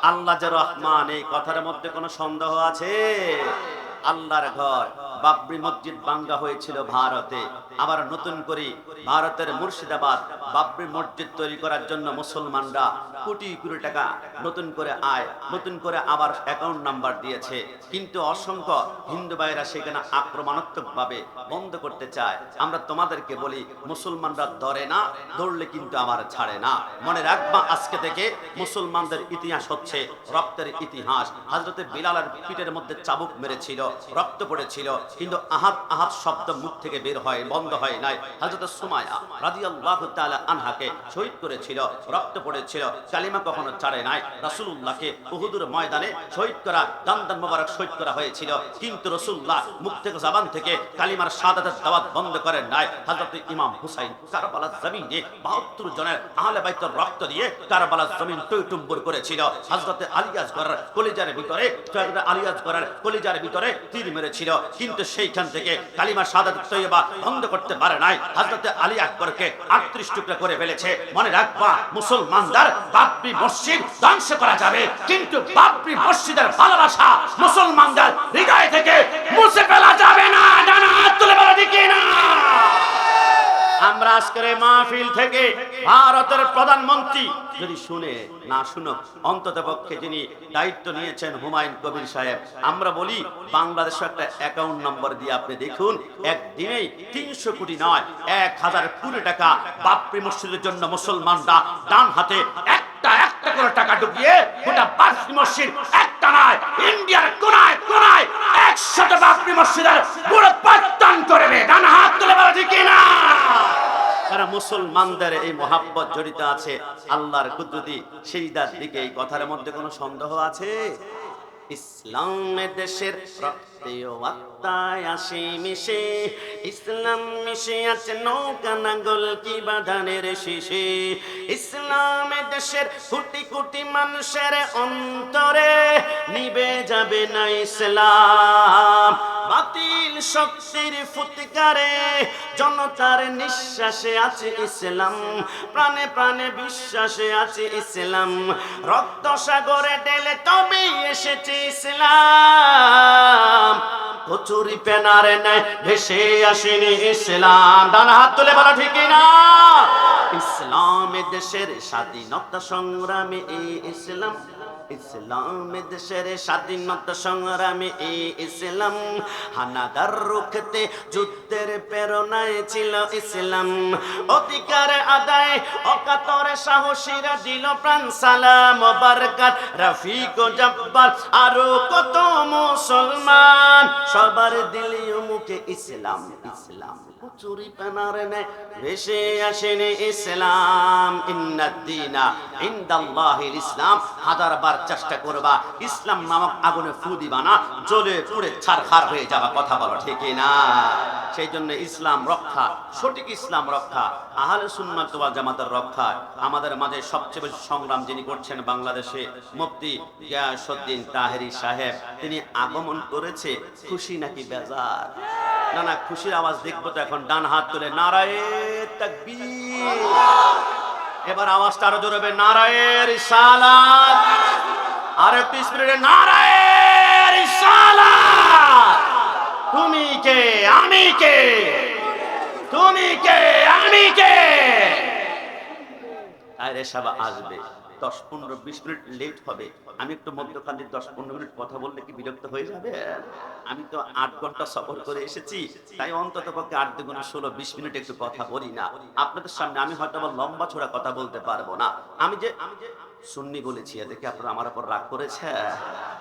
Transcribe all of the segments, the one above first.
আল্লাহ যে রহমান, এই কথার মধ্যে কোনো সন্দেহ আছে? আল্লাহর ঘর বাবরি মসজিদ ভাঙ্গা হয়েছিল ভারতে, আবার নতুন করে ভারতের মুর্শিদাবাদ বাবরি মসজিদ তৈরি করার জন্য মুসলমানরা কোটি কোটি টাকা নতুন করে নতুন করে আবার অ্যাকাউন্ট নাম্বার দিয়েছে, কিন্তু অসংখ্য হিন্দু ভাইরা সেখানে আক্রমণাত্মক ভাবে বন্ধ করতে চায়। আমরা তোমাদেরকে বলি, মুসলমানরা ধরে না, ধরলে কিন্তু আমার ছাড়ে না। মনে রাখবা, আজকে থেকে মুসলমানদের ইতিহাস হচ্ছে রক্তের ইতিহাস। হযরতে বিলালের পিঠের মধ্যে চাবুক মেরেছিল, রক্ত পড়েছিল, কিন্তু আহাত আহাত শব্দ মুখ থেকে বের হয়, বন্ধ হয় নাই। হযরত সুমাইয়া রাদিয়াল্লাহু তাআলা আনহাকে শহীদ করেছিল, রক্ত পড়েছিল, কালিমা কখনো ছাড়ে নাই। রাসূলুল্লাহকে উহুদের ময়দানে শহীদ করা, দান্দান মোবারক শহীদ করা হয়েছিল, কিন্তু রাসূলুল্লাহ মুখ থেকে জবান থেকে কালিমার শাহাদাতের দাওয়াত বন্ধ করেন নাই। হযরত ইমাম হুসাইন কারবালার জমিনে ৭২ জনের আহলে বাইতের রক্ত দিয়ে কারবালার জমিন টইটুম্বুর করেছিল। হযরত আলী আসগরের কলিজার ভিতরে, আলী আসগরের কলিজার ভিতরে তীর মেরেছিল, কিন্তু সেইখান থেকে কালিমা শাহাদাত তৈয়বা বন্ধ করতে পারে নাই। হযরত আলী আকবরকে ৩৮ টুকরা করে ফেলেছে। মনে রাখবা, মুসলমানদের বাবরি মসজিদ ধ্বংস করা যাবে, কিন্তু বাবরি মসজিদের ভালোবাসা মুসলমানদের হৃদয় থেকে মুছে ফেলা যাবে না। ডানা হাত তুলে বলো ঠিক না? আমরা আজকের মাহফিল থেকে ভারতের প্রধানমন্ত্রী যদি শুনে না শুনুক, অন্তত পক্ষে যিনি দায়িত্ব নিয়েছেন হুমায়ুন কবির সাহেব, আমরা বলি বাংলাদেশে একটা অ্যাকাউন্ট নম্বর দিয়ে আপনি দেখুন, একদিনেই ৩০০ কোটি নয় ১,০০০ কোটি টাকা বাবরি মসজিদের জন্য মুসলমানরা ডান হাতে একটা একটা করে টাকা ঢুকিয়ে গোটা বাবরি মসজিদ একটা নয়, ইন্ডিয়ার কোনায় কোনায় ১০০ বাবরি মসজিদের পুরো পত্তন করবে। ডান হাত তুলে বলো ঠিক না? কারণ মুসলমানদের এই মহাব্বত জড়িত আছে আল্লাহর কুদরতি সিজদার দিকে। এই কথার মধ্যে কোনো সন্দেহ আছে? ইসলামের দেশের রক্তে ও আত্মায় আসে মিশে, ইসলাম মিশে আছে নৌকা নাঙ্গল কি বাঁধানের শীষে। ইসলামের দেশের কোটি কোটি মানুষের অন্তরে নিবে যাবে না ইসলাম। বাতিল শক্তির ফুৎকারে জনতার নিঃশ্বাসে আছে ইসলাম, প্রাণে প্রাণে বিশ্বাসে আছে ইসলাম। রক্ত সাগরে ঢেলে তবে এসেছে ইসলাম, কচুরি পেনারে নেয় ভেসে আসেনি ইসলাম। ডান হাত তুলে বলা ঠিক না? ইসলামের দেশের স্বাধীনতা সংগ্রামে এই ইসলাম, ইসলামের দেশের স্বাধীনতা সংগ্রামে এই ইসলাম। হানাদার রুখতে যুদ্ধের প্রেরণায় ছিল ইসলাম, অধিকার আদায় অকাতরে সাহসীরা দিল প্রাণ। সালাম ও বরকত রফিক ও জব্বার আরো কত মুসলমান, সবার দিলে মুখে ইসলাম ইসলাম, চুরি পেনারে নেয় ভেসে আসেনি ইসলাম। ইন্নাদ-দীনা ইনদাল্লাহিল ইসলাম। হাজারবার চেষ্টা করবা, ইসলাম নামক আগুনে ফু দিবা না, জ্বলে পুড়ে ছারখার হয়ে যাবা। কথা বলো ঠিক না? সেই জন্য ইসলাম রক্ষা, সঠিক ইসলাম রক্ষা, আহলে সুন্নাত ওয়াল জামাতের রক্ষা আমাদের মাঝে সবচেয়ে বেশি সংগ্রাম যিনি করছেন বাংলাদেশে, মুফতি গিয়াসউদ্দিন তাহেরি সাহেব। তিনি আগমন করেছে, খুশি নাকি বেজার? না না, খুশির আওয়াজ দেখবো তো এখন। ডান হাত তুলে নারায়ে তাকবীর। এবার আওয়াজটা আরো জোরে হবে, নারায়ে রিসালাত। আর একটু স্পিরিটে, নারায়ে রিসালাত। তুমি কে আমি কে, তুমি কে আমি কে। আরে সব আসবে, 10-15-20 মিনিট লেট হবে। আমি একটু মধ্যখানে 10-15 মিনিট কথা বললে কি বিরক্ত হয়ে যাবে? আমি তো 8 ঘন্টা সফর করে এসেছি, তাই অন্তত পক্ষে 8 দুগুণে 16-20 মিনিট একটু কথা বলি না আপনাদের সামনে। আমি হয়তো আবার লম্বা ছোড়া কথা বলতে পারবো না। আমি যে সুন্নি বলেছি, এদেরকে আপনারা আমার উপর রাগ করেছে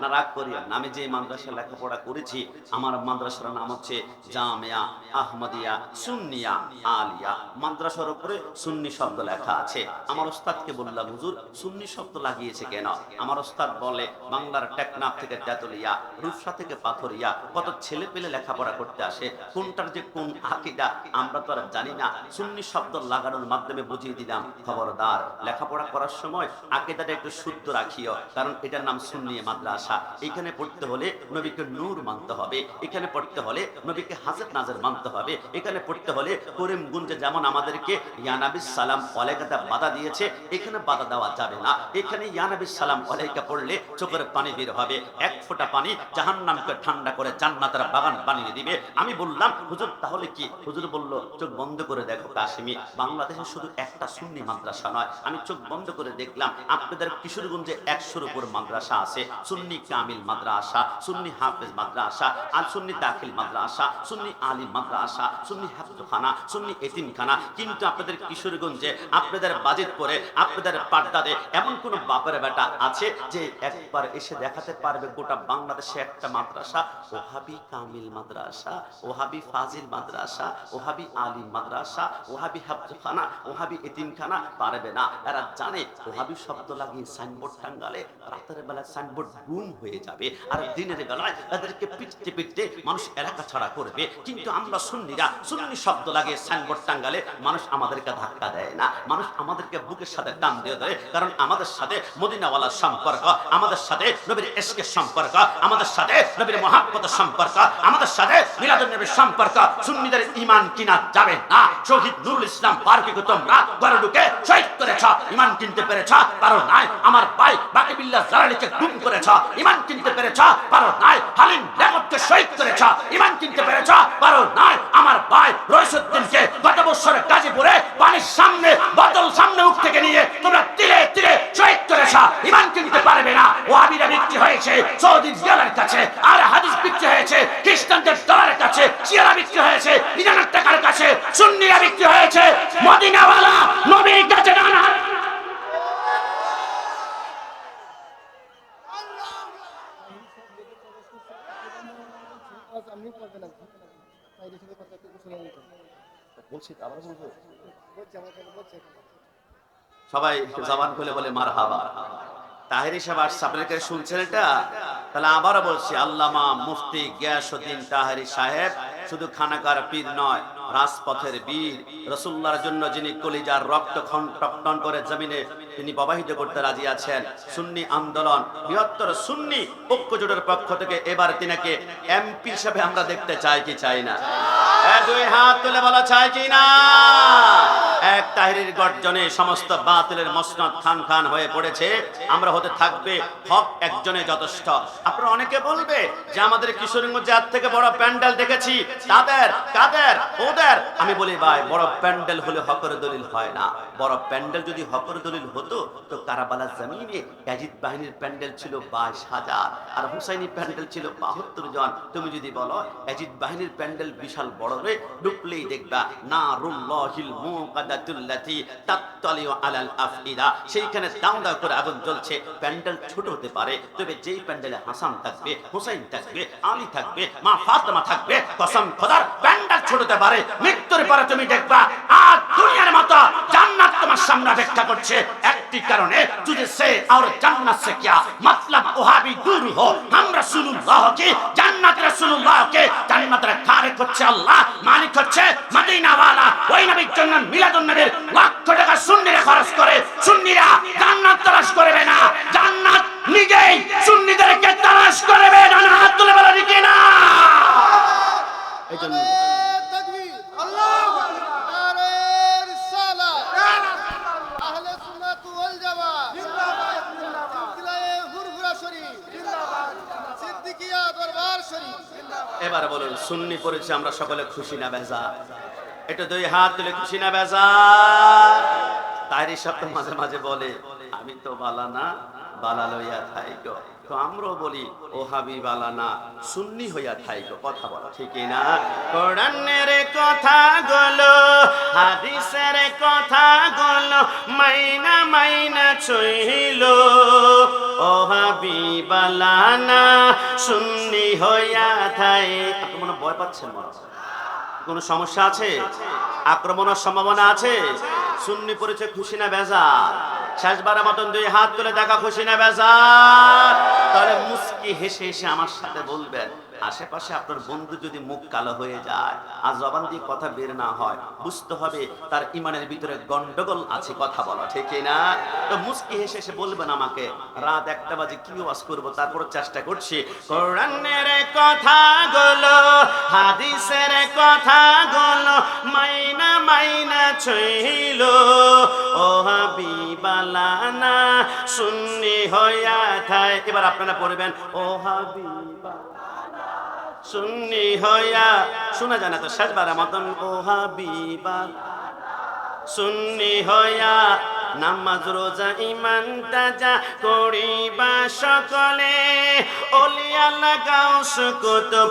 না? রাগ করিয়া না। আমি যে মাদ্রাসায় লেখাপড়া করেছি, আমার মাদ্রাসার নাম হচ্ছে জামিয়া আহমদিয়া সুন্নিয়া আলিয়া। মাদ্রাসার উপরে সুন্নি শব্দ লেখা আছে। আমার ওস্তাদকে বললাম, হুজুর সুন্নি শব্দ লাগিয়েছে কেন? আমার ওস্তাদ বলে, বাংলার টেকনাফ থেকে তেতুলিয়া, রূপসা থেকে পাথরিয়া কত ছেলে পেলে লেখাপড়া করতে আসে, কোনটার যে কোন আকীদা আমরা তো আর জানি না। সুন্নি শব্দ লাগানোর মাধ্যমে বুঝিয়ে দিলাম, খবরদার লেখাপড়া করার সময় আকীদা আকিদাটা একটু শুদ্ধ রাখিও, কারণ এটার নাম সুন্নি মাদ্রাসা। এখানে পড়তে হলে নবীকে নূর মানতে হবে, এখানে পড়তে হলে নবীকে হাজর নাজর মানতে হবে, এখানে পড়তে হলে করিমগঞ্জে যেমন আমাদেরকে ইয়া নবী সালাম আলাইকা বাধা দিয়েছে, এখানে বাধা দেওয়া যাবে না। এখানে ইয়া নবী সালাম আলাইকা পড়লে চোখের পানি বের হবে, এক ফোঁটা পানি জাহান্নামকে ঠান্ডা করে জান্নাতের বাগান বানিয়ে দিবে। আমি বললাম হুজুর তাহলে কি? হুজুর বলল চোখ বন্ধ করে দেখো কাশিমি, বাংলাদেশে শুধু একটা সুন্নি মাদ্রাসা নয়। আমি চোখ বন্ধ করে দেখলাম আপনাদের কিশোরগঞ্জে 100-র উপর মাদ্রাসা আছে, সুন্নি কামিল মাদ্রাসা, সুন্নি হাফেজ মাদ্রাসা, আর সুন্নি দাখিল মাদ্রাসা, সুন্নি আলিম মাদ্রাসা, সুন্নি হাফেজখানা, সুন্নি এতিমখানা। কিন্তু আপনাদের কিশোরগঞ্জে, আপনাদের বাজিতপুরে, আপনাদের পাড্ডাতে এমন কোন বাপের বেটা আছে যে একবার এসে দেখাতে পারবে গোটা বাংলাদেশে একটা মাদ্রাসা ওহাবি কামিল মাদ্রাসা, ওহাবি ফাজিল মাদ্রাসা, ওহাবি আলিম মাদ্রাসা, ওহাবি হাফেজখানা, ওহাবি এতিমখানা? পারবে না। এরা জানে ওহাবি শব্দ লাগিয়ে সাইনবোর্ড টাঙ্গালে রাতের বেলা সাইনবোর্ড গুম হয়ে যাবে, আর দিনের বেলায় এদেরকে পিটতে পিটতে মানুষ এলাকা ছাড়া করবে। কিন্তু আমরা সুন্নিরা সুন্নি শব্দ লাগিয়ে সাইনবোর্ড টাঙ্গালে মানুষ আমাদেরকে ধাক্কা দেয় না, মানুষ আমাদেরকে বুকের সাথে টান দিয়ে দেয়, কারণ আমাদের সাথে মদিনাওয়ালার সম্পর্ক, আমাদের সাথে নবীর ইশকের সম্পর্ক, আমাদের সাথে নবীর মহাব্বতের সম্পর্ক, আমাদের সাথে মিলাদুন নবীর সম্পর্ক। সুন্নিদের ঈমান কিনা যাবে না। শহীদ নুরুল ইসলাম ফারুকীকে তোমরা ঘরে ঢুকে শহীদ করেছ, ঈমান কিনতে পেরেছ? পারো নাই। আমার ভাই বাকি বিল্লাহ জালালিকে গুম করেছ, ঈমান কিনতে পেরেছ? পারো নাই। হালিম লেখককে শহীদ করেছ, ঈমান কিনতে পেরেছ? পারো নাই। আমার ভাই রইসুদ্দিনকে গত বছর গাজীপুরে পানির সামনে বোতল সামনে মুখ থেকে নিয়ে তোমরা তিলে তিলে শহীদ করেছ, ঈমান কিনতে পারবে না। ওয়াহাবিরা বিক্রি হয়েছে সৌদি রিয়ালের কাছে, আর হাদিস বিক্রি হয়েছে খ্রিস্টানদের ডলারের কাছে, শিয়ারা বিক্রি হয়েছে ইরানের টাকার কাছে, সুন্নিরা বিক্রি হয়েছে মদিনাওয়ালা নবীর কাছে। না সবাই জবান খুলে বলে মারহাবা। তাহেরি সাহেব আসছে, আপনাদের শুনছেন এটা? তাহলে আবারও বলছি, আল্লামা মুফতি গিয়াসউদ্দিন তাহেরি সাহেব শুধু খানাকার পীর নয়, রাজপথের বীর। রাসূলুল্লাহর জন্য যিনি কলিজার রক্ত টন করে জমিনে তিনি প্রবাহিত করতে রাজি আছেন। সুন্নি আন্দোলন, বৃহত্তর সুন্নি ঐক্যজোটের পক্ষ থেকে এবার তিনাকে এমপি হিসেবে আমরা দেখতে চাই কি চাই না? দুই হাত তুলে বলা চাই কি না? এক তাহরির গর্জনে সমস্ত বাতিলের মসনদ খান খান হয়ে পড়েছে। আমরা হতে থাকবে হক একজনে যথেষ্ট। আপনারা অনেকে বলবে যে আমাদের কিশোরগঞ্জে এর থেকে বড় প্যান্ডেল দেখেছি, তাদের কাদের ওদের। আমি বলি ভাই, বড় প্যান্ডেল হলে হকের দলিল হয় না। বড় প্যান্ডেল যদি হকের দলিল হতো তো কারাবালার জমিনে ইয়াজিদ বাহিনীর প্যান্ডেল ছিল 22,000 আর হুসাইনি প্যান্ডেল ছিল 72 জন। তুমি যদি বলো ইয়াজিদ বাহিনীর প্যান্ডেল বিশাল বড় রে, ঢুকলেই দেখবা নারুল্লাহিল মুকাদ্দাতুল্লাতি তাত্তালিউ আলাল আফইদা, সেইখানে দাও দাও করে আগুন জ্বলছে। প্যান্ডেল ছোট হতে পারে, তবে যেই প্যান্ডেলে হাসান থাকবে, হুসাইন থাকবে, আলী থাকবে, মা ফাতেমা থাকবে, কসম খোদার প্যান্ডেল ছোট হতে পারে। মৃত্যুর পরে তুমি দেখবা আর দুনিয়ার মতো জান্নাত তোমার সামনে অপেক্ষা করছে। একটি কারণে তুঝে সে আর জান্নাত সে কিয়া मतलब ওহাবি দূর হো, हम রাসূলুল্লাহ কি জান্নাত রাসূলুল্লাহ কে জান্নাতের খালিক হচ্ছে আল্লাহ, মালিক হচ্ছে মদিনা ওয়ালা। ওই নবীর জন্য মিলাদুন নবীর লাখ টাকা সুন্নিরা খরচ করে। সুন্নিরা জান্নাত তালাশ করবে না, জান্নাত নিজেই সুন্নিদেরকে তালাশ করবে না। হাত তুলে বলা ঠিক না? এইজন্য এবার বলুন, সুন্নি পড়েছে আমরা সকলে খুশি না বেজার? এটা দুই হাত তুলে খুশি না বেজার? তাইরি সব তো মাঝে মাঝে বলে আমি তো বালা না, বালা লইয়া থাইকো। তো আমরাও বলি ওহাবি বালা না, সুন্নি হইয়া থাইকো। কথা বলা ঠিক না? কোরআনের কথা গুলো, হাদিসের কথা গুলো মাইনা মাইনা চইল, ওহাবি বালা না, সুন্নি হইয়া থাই। আপনি মনে ভয় পাচ্ছেন? কোন সমস্যা আছে? আক্রমণের সম্ভাবনা আছে? সুন্নি পড়েছে খুশি না বেজার? শেষবারের মতন দুই হাত তুলে দেখা খুশি না বেজার? তাহলে মুস্কি হেসে হেসে আমার সাথে বলবেন আশেপাশে আপনার বন্ধু যদি মুখ কালো হয়ে যায় আর জবান দিয়ে কথা বের না হয়, বুঝতে হবে তার ইমানের ভিতরে গন্ডগোল আছে। কথা বলা ঠিক না? তো মুস্কি হেসে এসে বলবেন আমাকে, রাত 1টা বাজে কি ওয়াজ করবো, তারপর চেষ্টা করছি কোরআনের কথাগুলো, হাদিসের কথাগুলো মাইনা মাইনা ছইল, ও হাবিবালানা সুন্নি হইয়া থায়। এবার আপনারা পড়বেন, ও হাবিবা সুন্নি হইয়া, শোনা যায় না তো, শেষবারের মতন, ও হাবিবা সুন্নি হইয়া নামাজ রোজা ইমান তাজা করিবা সকলে, ওলি আল্লাহ গাউস কুতুব